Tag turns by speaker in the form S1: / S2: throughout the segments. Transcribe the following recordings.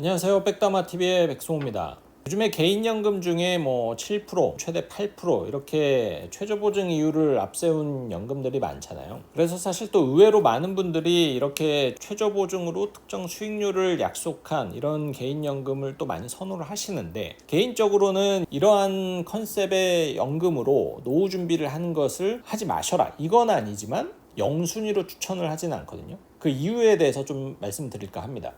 S1: 안녕하세요. 백다마TV의 백송호입니다. 요즘에 개인연금 중에 7%, 최대 8% 이렇게 최저보증 이율을 앞세운 연금들이 많잖아요. 그래서 사실 또 의외로 많은 분들이 이렇게 최저보증으로 특정 수익률을 약속한 이런 개인연금을 또 많이 선호를 하시는데, 개인적으로는 이러한 컨셉의 연금으로 노후 준비를 하는 것을 하지 마셔라, 이건 아니지만 영순위로 추천을 하지는 않거든요. 그 이유에 대해서 좀 말씀드릴까 합니다.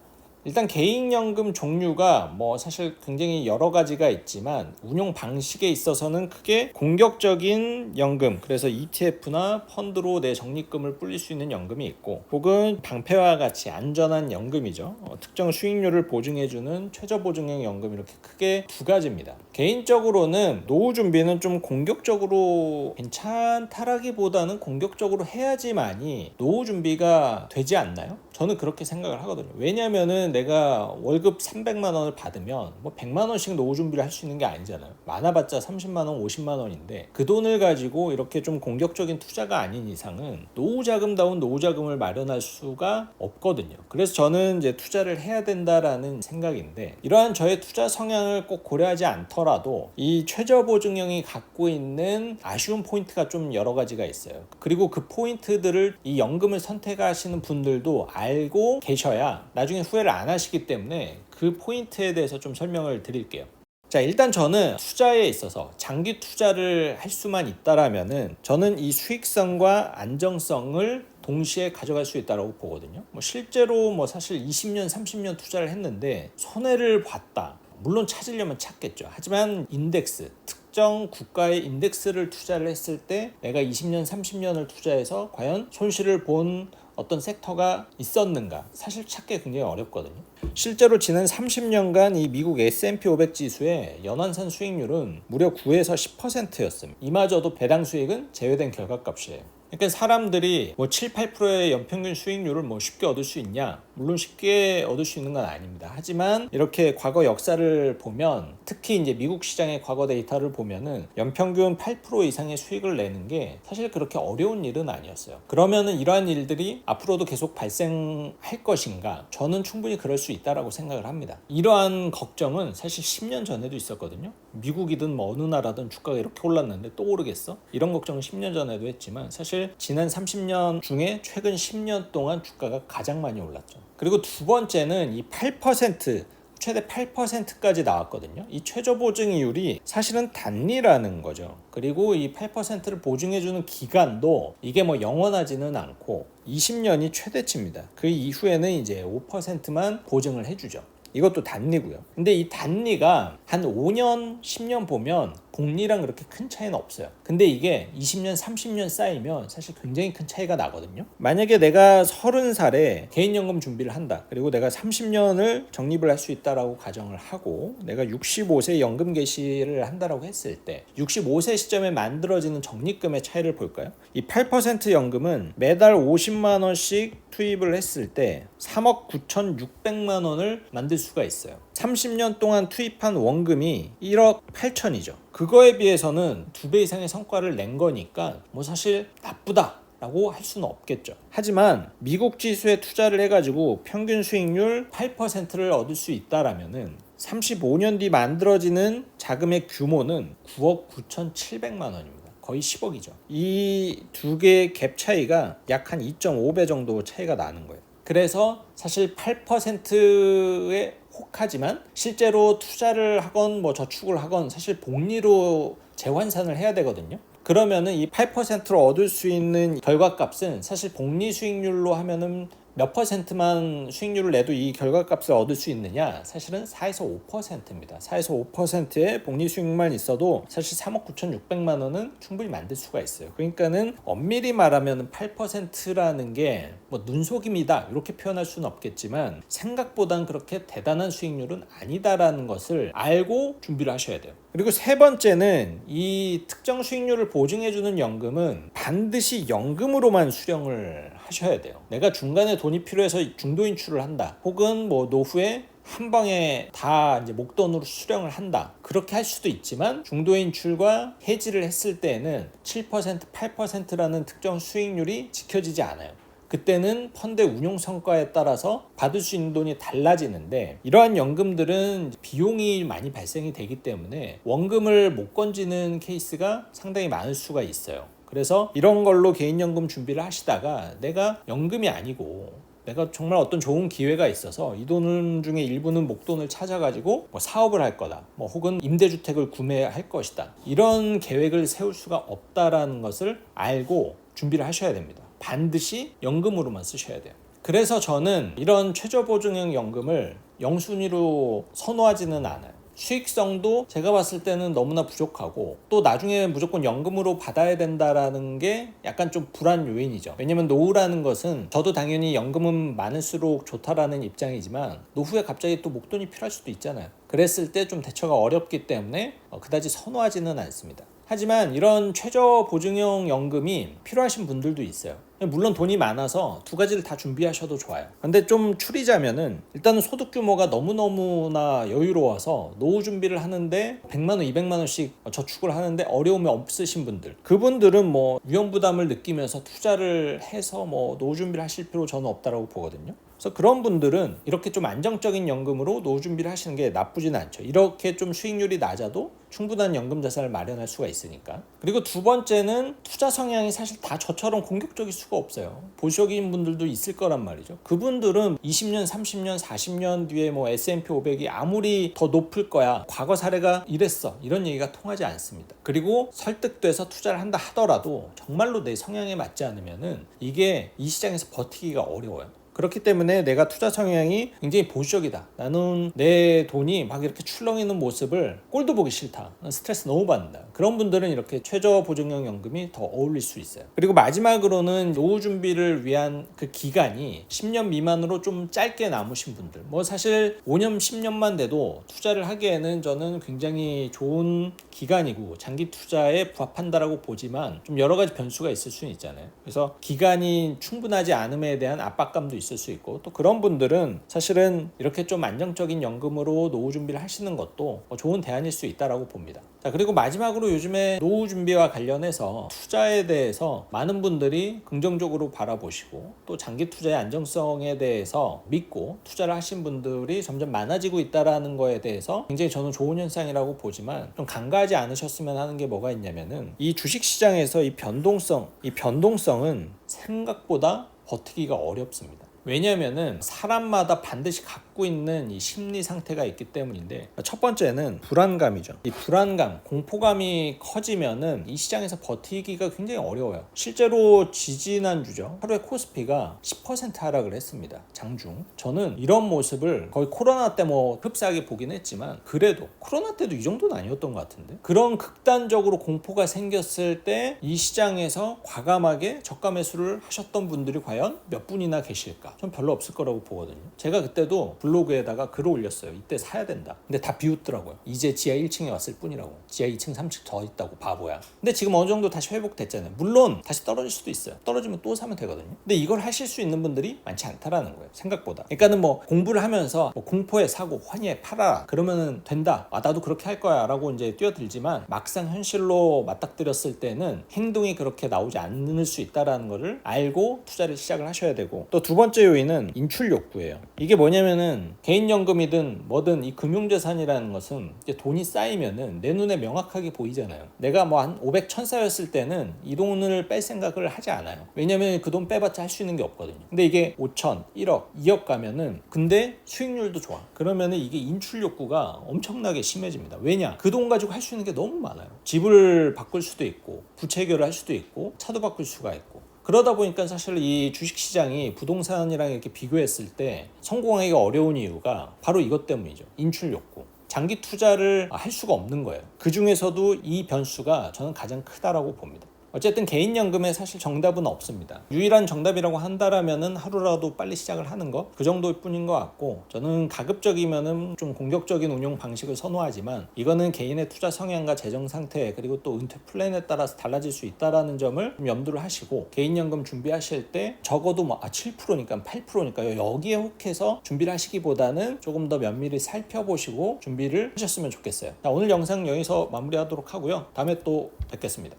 S1: 일단 개인연금 종류가 사실 굉장히 여러 가지가 있지만, 운용 방식에 있어서는 크게 공격적인 연금, 그래서 ETF나 펀드로 내 적립금을 불릴 수 있는 연금이 있고, 혹은 방패와 같이 안전한 연금이죠. 특정 수익률을 보증해주는 최저보증형 연금, 이렇게 크게 두 가지입니다. 개인적으로는 노후 준비는 좀 공격적으로 괜찮다라기보다는 공격적으로 해야지만이 노후 준비가 되지 않나요? 저는 그렇게 생각을 하거든요. 왜냐면은 내가 월급 300만 원을 받으면 100만 원씩 노후 준비를 할 수 있는 게 아니잖아요. 많아봤자 30만 원, 50만 원인데 그 돈을 가지고 이렇게 좀 공격적인 투자가 아닌 이상은 노후 자금다운 노후 자금을 마련할 수가 없거든요. 그래서 저는 이제 투자를 해야 된다라는 생각인데, 이러한 저의 투자 성향을 꼭 고려하지 않더라도 이 최저보증형이 갖고 있는 아쉬운 포인트가 좀 여러 가지가 있어요. 그리고 그 포인트들을 이 연금을 선택하시는 분들도 알고 계셔야 나중에 후회를 안 하시기 때문에 그 포인트에 대해서 좀 설명을 드릴게요. 자, 일단 저는 투자에 있어서 장기 투자를 할 수만 있다라면은 저는 이 수익성과 안정성을 동시에 가져갈 수 있다고 보거든요. 실제로 사실 20년, 30년 투자를 했는데 손해를 봤다, 물론 찾으려면 찾겠죠. 하지만 인덱스, 특정 국가의 인덱스를 투자를 했을 때 내가 20년, 30년을 투자해서 과연 손실을 본 어떤 섹터가 있었는가, 사실 찾기 굉장히 어렵거든요. 실제로 지난 30년간 이 미국 S&P 500 지수의 연환선 수익률은 무려 9에서 10%였습니다. 이마저도 배당 수익은 제외된 결과값이에요. 그러니까 사람들이 7, 8%의 연평균 수익률을 쉽게 얻을 수 있냐? 물론 쉽게 얻을 수 있는 건 아닙니다. 하지만 이렇게 과거 역사를 보면, 특히 이제 미국 시장의 과거 데이터를 보면은 연평균 8% 이상의 수익을 내는 게 사실 그렇게 어려운 일은 아니었어요. 그러면은 이러한 일들이 앞으로도 계속 발생할 것인가? 저는 충분히 그럴 수 있다라고 생각을 합니다. 이러한 걱정은 사실 10년 전에도 있었거든요. 미국이든 어느 나라든 주가가 이렇게 올랐는데 또 오르겠어? 이런 걱정은 10년 전에도 했지만, 사실 지난 30년 중에 최근 10년 동안 주가가 가장 많이 올랐죠. 그리고 두 번째는 이 8%, 최대 8%까지 나왔거든요. 이 최저보증 이율이 사실은 단리라는 거죠. 그리고 이 8%를 보증해주는 기간도 이게 영원하지는 않고 20년이 최대치입니다. 그 이후에는 이제 5%만 보증을 해주죠. 이것도 단리고요. 근데 이 단리가 한 5년, 10년 보면 복리랑 그렇게 큰 차이는 없어요. 근데 이게 20년, 30년 쌓이면 사실 굉장히 큰 차이가 나거든요. 만약에 내가 30살에 개인연금 준비를 한다. 그리고 내가 30년을 적립을 할 수 있다라고 가정을 하고 내가 65세 연금 개시를 한다라고 했을 때 65세 시점에 만들어지는 적립금의 차이를 볼까요? 이 8% 연금은 매달 50만 원씩 투입을 했을 때 3억 9,600만 원을 만들 수가 있어요. 30년 동안 투입한 원금이 1억 8천이죠. 그거에 비해서는 2배 이상의 성과를 낸 거니까 사실 나쁘다 라고 할 수는 없겠죠. 하지만 미국 지수에 투자를 해가지고 평균 수익률 8%를 얻을 수 있다라면은 35년 뒤 만들어지는 자금의 규모는 9억 9,700만 원입니다. 거의 10억이죠. 이 두 개의 갭 차이가 약 한 2.5배 정도 차이가 나는 거예요. 그래서 사실 8%에 혹하지만 실제로 투자를 하건 저축을 하건 사실 복리로 재환산을 해야 되거든요. 그러면은 이 8%를 얻을 수 있는 결과값은 사실 복리 수익률로 하면은 몇 퍼센트만 수익률을 내도 이 결과값을 얻을 수 있느냐? 사실은 4에서 5%입니다. 4에서 5%의 복리 수익만 있어도 사실 3억 9,600만 원은 충분히 만들 수가 있어요. 그러니까는 엄밀히 말하면 8%라는 게 눈속임이다 이렇게 표현할 수는 없겠지만, 생각보단 그렇게 대단한 수익률은 아니다라는 것을 알고 준비를 하셔야 돼요. 그리고 세 번째는 이 특정 수익률을 보증해주는 연금은 반드시 연금으로만 수령을 하셔야 돼요. 내가 중간에 돈이 필요해서 중도 인출을 한다, 혹은 노후에 한 방에 다 이제 목돈으로 수령을 한다, 그렇게 할 수도 있지만 중도 인출과 해지를 했을 때에는 7%, 8%라는 특정 수익률이 지켜지지 않아요. 그때는 펀드 운용 성과에 따라서 받을 수 있는 돈이 달라지는데, 이러한 연금들은 비용이 많이 발생이 되기 때문에 원금을 못 건지는 케이스가 상당히 많을 수가 있어요. 그래서 이런 걸로 개인연금 준비를 하시다가 내가 연금이 아니고 내가 정말 어떤 좋은 기회가 있어서 이 돈 중에 일부는 목돈을 찾아가지고 뭐 사업을 할 거다, 뭐 혹은 임대주택을 구매할 것이다, 이런 계획을 세울 수가 없다라는 것을 알고 준비를 하셔야 됩니다. 반드시 연금으로만 쓰셔야 돼요. 그래서 저는 이런 최저보증형 연금을 영순위로 선호하지는 않아요. 수익성도 제가 봤을 때는 너무나 부족하고, 또 나중에 무조건 연금으로 받아야 된다라는 게 약간 좀 불안 요인이죠. 왜냐면 노후라는 것은, 저도 당연히 연금은 많을수록 좋다라는 입장이지만 노후에 갑자기 또 목돈이 필요할 수도 있잖아요. 그랬을 때 좀 대처가 어렵기 때문에 그다지 선호하지는 않습니다. 하지만 이런 최저보증형 연금이 필요하신 분들도 있어요. 물론 돈이 많아서 두 가지를 다 준비하셔도 좋아요. 근데 좀 추리자면은, 일단은 소득 규모가 너무너무나 여유로워서 노후 준비를 하는데 100만 원, 200만 원씩 저축을 하는데 어려움이 없으신 분들, 그분들은 뭐 위험 부담을 느끼면서 투자를 해서 뭐 노후 준비를 하실 필요 저는 없다라고 보거든요. 그래서 그런 분들은 이렇게 좀 안정적인 연금으로 노후 준비를 하시는 게 나쁘진 않죠. 이렇게 좀 수익률이 낮아도 충분한 연금 자산을 마련할 수가 있으니까. 그리고 두 번째는 투자 성향이 사실 다 저처럼 공격적일 수가 없어요. 보수적인 분들도 있을 거란 말이죠. 그분들은 20년, 30년, 40년 뒤에 뭐 S&P 500이 아무리 더 높을 거야, 과거 사례가 이랬어, 이런 얘기가 통하지 않습니다. 그리고 설득돼서 투자를 한다 하더라도 정말로 내 성향에 맞지 않으면은 이게 이 시장에서 버티기가 어려워요. 그렇기 때문에 내가 투자 성향이 굉장히 보수적이다, 나는 내 돈이 막 이렇게 출렁이는 모습을 꼴도 보기 싫다, 스트레스 너무 받는다, 그런 분들은 이렇게 최저보증형 연금이 더 어울릴 수 있어요. 그리고 마지막으로는 노후 준비를 위한 그 기간이 10년 미만으로 좀 짧게 남으신 분들, 뭐 사실 5년 10년만 돼도 투자를 하기에는 저는 굉장히 좋은 기간이고 장기 투자에 부합한다라고 보지만, 좀 여러 가지 변수가 있을 수는 있잖아요. 그래서 기간이 충분하지 않음에 대한 압박감도 있을 수 있고, 또 그런 분들은 사실은 이렇게 좀 안정적인 연금으로 노후 준비를 하시는 것도 좋은 대안일 수 있다라고 봅니다. 자, 그리고 마지막으로 요즘에 노후 준비와 관련해서 투자에 대해서 많은 분들이 긍정적으로 바라보시고, 또 장기 투자의 안정성에 대해서 믿고 투자를 하신 분들이 점점 많아지고 있다라는 거에 대해서 굉장히 저는 좋은 현상이라고 보지만, 좀 간과하지 않으셨으면 하는 게 뭐가 있냐면은, 이 주식시장에서 이 변동성은 생각보다 버티기가 어렵습니다. 왜냐면은 사람마다 반드시 갖고 있는 이 심리 상태가 있기 때문인데, 첫 번째는 불안감이죠. 이 불안감, 공포감이 커지면은 이 시장에서 버티기가 굉장히 어려워요. 실제로 지지난주죠, 하루에 코스피가 10% 하락을 했습니다. 장중. 저는 이런 모습을 거의 코로나 때 뭐 흡사하게 보긴 했지만, 그래도 코로나 때도 이 정도는 아니었던 것 같은데, 그런 극단적으로 공포가 생겼을 때 이 시장에서 과감하게 저가 매수를 하셨던 분들이 과연 몇 분이나 계실까? 전 별로 없을 거라고 보거든요. 제가 그때도 블로그에다가 글을 올렸어요. 이때 사야 된다. 근데 다 비웃더라고요. 이제 지하 1층에 왔을 뿐이라고. 지하 2층, 3층 더 있다고, 바보야. 근데 지금 어느 정도 다시 회복됐잖아요. 물론 다시 떨어질 수도 있어요. 떨어지면 또 사면 되거든요. 근데 이걸 하실 수 있는 분들이 많지 않다라는 거예요, 생각보다. 그러니까는 뭐 공부를 하면서 뭐 공포에 사고 환희에 팔아라, 그러면은 된다, 나도 그렇게 할 거야 라고 이제 뛰어들지만, 막상 현실로 맞닥뜨렸을 때는 행동이 그렇게 나오지 않을 수 있다라는 거를 알고 투자를 시작을 하셔야 되고, 또 두 번째 요인은 인출 욕구예요. 이게 뭐냐면은, 개인연금이든 뭐든 이 금융자산이라는 것은 이제 돈이 쌓이면은 내 눈에 명확하게 보이잖아요. 내가 뭐 한 500, 1000 쌓였을 때는 이 돈을 뺄 생각을 하지 않아요. 왜냐면 그 돈 빼봤자 할 수 있는 게 없거든요. 근데 이게 5천, 1억, 2억 가면은, 근데 수익률도 좋아, 그러면은 이게 인출 욕구가 엄청나게 심해집니다. 왜냐? 그 돈 가지고 할 수 있는 게 너무 많아요. 집을 바꿀 수도 있고, 부채 해결을 할 수도 있고, 차도 바꿀 수가 있고. 그러다 보니까 사실 이 주식시장이 부동산이랑 이렇게 비교했을 때 성공하기가 어려운 이유가 바로 이것 때문이죠. 인출 욕구. 장기 투자를 할 수가 없는 거예요. 그 중에서도 이 변수가 저는 가장 크다라고 봅니다. 어쨌든 개인연금에 사실 정답은 없습니다. 유일한 정답이라고 한다라면은 하루라도 빨리 시작을 하는 거, 그 정도일 뿐인 것 같고, 저는 가급적이면은 좀 공격적인 운용 방식을 선호하지만, 이거는 개인의 투자 성향과 재정 상태, 그리고 또 은퇴 플랜에 따라서 달라질 수 있다라는 점을 좀 염두를 하시고, 개인연금 준비하실 때 적어도 뭐 7%니까 8%니까 여기에 혹해서 준비를 하시기보다는 조금 더 면밀히 살펴보시고 준비를 하셨으면 좋겠어요. 자, 오늘 영상 여기서 마무리하도록 하고요. 다음에 또 뵙겠습니다.